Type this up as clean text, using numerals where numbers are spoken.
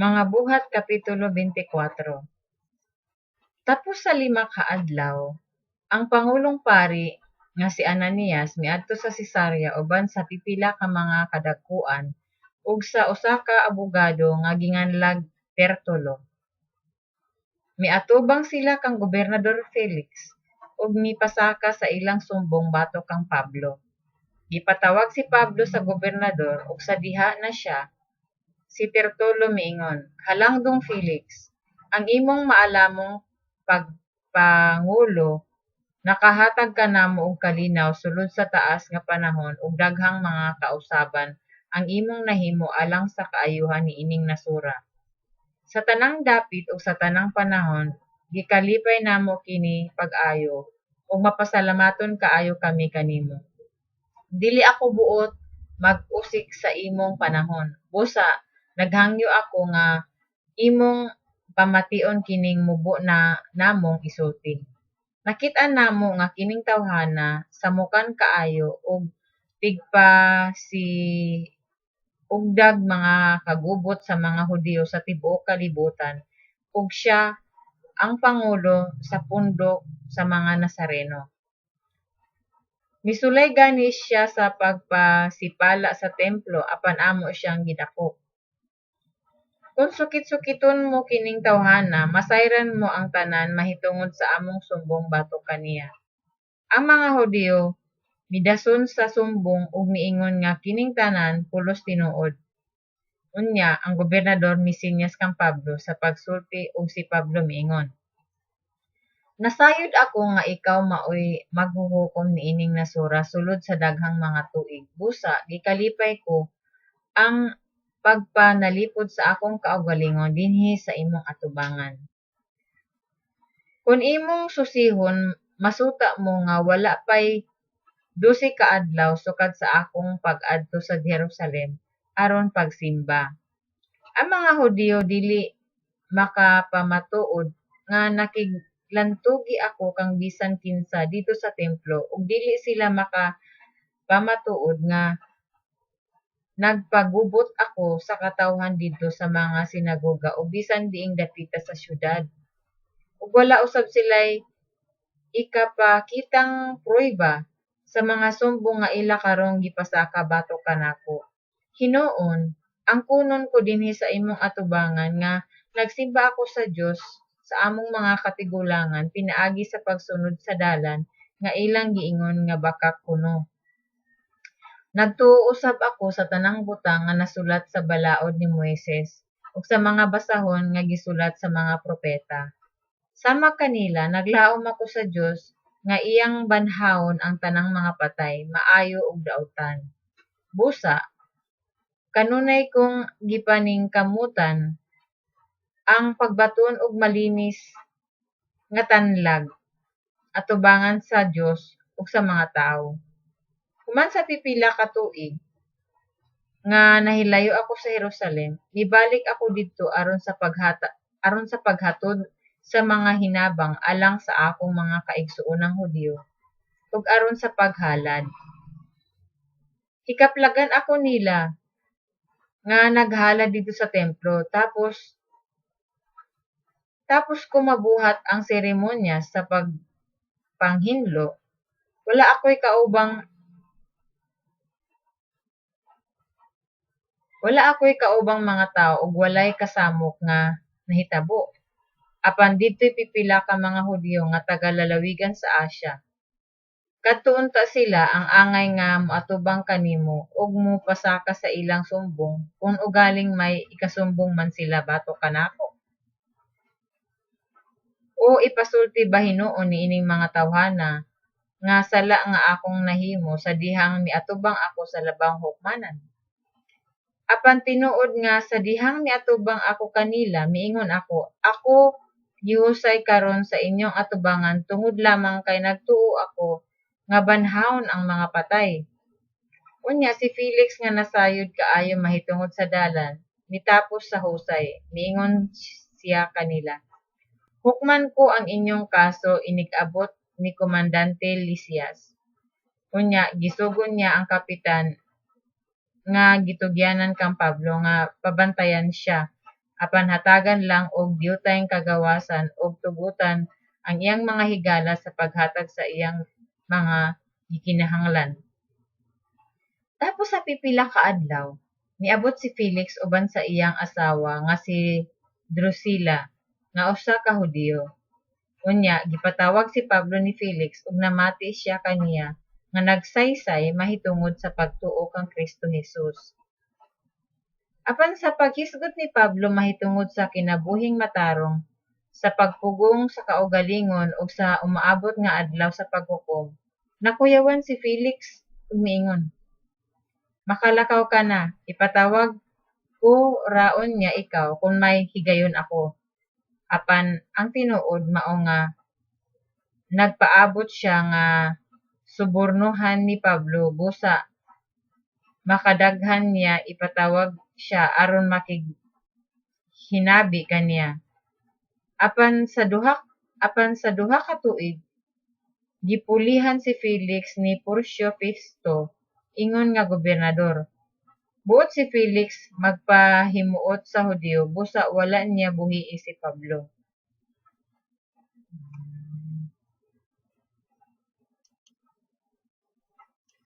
Mga Buhat Kapitulo 24. Tapos sa 5 ka adlaw, ang Pangulong Pari nga si Ananias miadto sa Cesarea uban sa pipila ka mga kadagkuan ug sa usa ka abogado nga ginganlag Tertulo. Miatubang sila kang Gobernador Felix ug mipasaka sa ilang sumbong batok kang Pablo. Gipatawag si Pablo sa gobernador ug sa diha na siya, si Tertulo miingon, "Halangdong Felix, ang imong maalamong pagpangulo nakahatag kanamo og kalinaw sulod sa taas nga panahon ug daghang mga kausaban ang imong nahimo alang sa kaayuhan niining nasura. Sa tanang dapit ug sa tanang panahon, gikalipay namo kini pag-ayo ug mapasalamaton kaayo kami kanimo. Dili ako buot mag-usik sa imong panahon. Busa, naghangyo ako nga imong pamation kining mubo na namong isulti. Nakit-an namo nga kining tawhana samukan kaayo ug tigpa ugdag mga kagubot sa mga Hudiyo sa tibuok kalibutan ug siya ang pangulo sa pundok sa mga Nazareno. Misulay gani siya sa pagpasipala sa templo apan amo siyang gidakop. Kung sukit-sukiton mo kining tawhana, masayran mo ang tanan mahitungod sa among sumbong batok kaniya. Ang mga Hudiyo midason sa sumbong ug miingon nga kining tanan pulos tinuod. Unya, ang gobernador misinyas kang Pablo sa pagsulti ug si Pablo miingon, "Nasayod ako nga ikaw maoy maghuhukom niining nasura sulod sa daghang mga tuig. Busa, gikalipay ko ang pagpanalipod sa akong kaugalingon dinhi sa imong atubangan. Kung imong susihon, masuta mo nga wala pay 12 ka adlaw sukad sa akong pag-adto sa Jerusalem aron pagsimba. Ang mga Hudiyo dili makapamatuod nga nakiglantugi ako kang bisan kinsa dito sa templo ug dili sila makapamatuod nga nagpagubot ako sa katawhan didto sa mga sinagoga ug bisan diing dapita sa syudad. Ug wala usab sila'y ikapakitang prueba sa mga sumbong nga ila karong gipasaka batok kanako. Hinuon, ang kunon ko dinhi sa imong atubangan nga nagsimba ako sa Dios sa among mga katigulangan pinaagi sa pagsunod sa dalan nga ilang giingon nga baka kuno. Nagtuo usab ako sa tanang butang nga nasulat sa balaod ni Moises ug sa mga basahon nga gisulat sa mga propeta. Sama kanila, naglaom ako sa Dios nga iyang banhawon ang tanang mga patay, maayo ug daotan. Busa, kanunay kong gipaningkamutan ang pagbaton og malinis nga tanlag atubangan sa Dios ug sa mga tawo. Human sa pipila ka tuig nga nahilayo ako sa Jerusalem, nibalik ako didto aron sa paghatod sa mga hinabang alang sa akong mga kaigsuonang Hudiyo ug aron sa paghalad. Hikaplagan ako nila nga naghalad dito sa templo tapos ko mabuhat ang seremonya sa pagpanghinlo. Wala ako'y kaubang mga tao ug walay kasamok nga nahitabo. Apan didto'y pipila ka mga Hudiyo nga taga-lalawigan sa Asya. Kadto unta sila ang angay nga moatubang kanimo ug mopasaka sa ilang sumbong kung ugaling may ikasumbong man sila batok kanako. O ipasulti ba hinuon niining mga tawhana nga sala nga akong nahimo sa dihang miatubang ako sa labang hukmanan. Apan tinuod nga sa dihang miatubang ako kanila, miingon ako gihusay karon sa inyong atubangan tungod lamang kay nagtuo ako nga banhawon ang mga patay. Unya si Felix nga nasayod kaayo mahitungod sa dalan, mitapos sa husay, miingon siya kanila, "Hukman ko ang inyong kaso inig-abot ni Komandante Lysias." Unya gisugon niya ang kapitan nga gitugyanan kang Pablo nga pabantayan siya apan hatagan lang og diyutayng kagawasan og tugutan ang iyang mga higala sa paghatag sa iyang mga gikinahanglan. Tapos sa pipila ka adlaw, niabot si Felix uban sa iyang asawa nga si Drusilla nga usa ka Hudiyo. Unya gipatawag si Pablo ni Felix ug namati siya kaniya nga nagsaysay mahitungod sa pagtuo kang Kristo Jesus. Apan sa paghisgot ni Pablo mahitungod sa kinabuhing matarong, sa pagpugong sa kaugalingon ug sa umaabot nga adlaw sa paghukom, nakuyawan si Felix ug miingon, "Makalakaw ka na, ipatawag ko raon nga ikaw kung may higayon ako." Apan ang tinuod mao nga nagpaabot siya nga subornohan ni Pablo busa makadaghan niya ipatawag siya aron makighinabi kaniya. Apan sa duha ka tuig, gipulihan si Felix ni Porcio Festo ingon nga gobernador. Buot si Felix magpahimuot sa Hudiyo busa wala niya buhii si Pablo.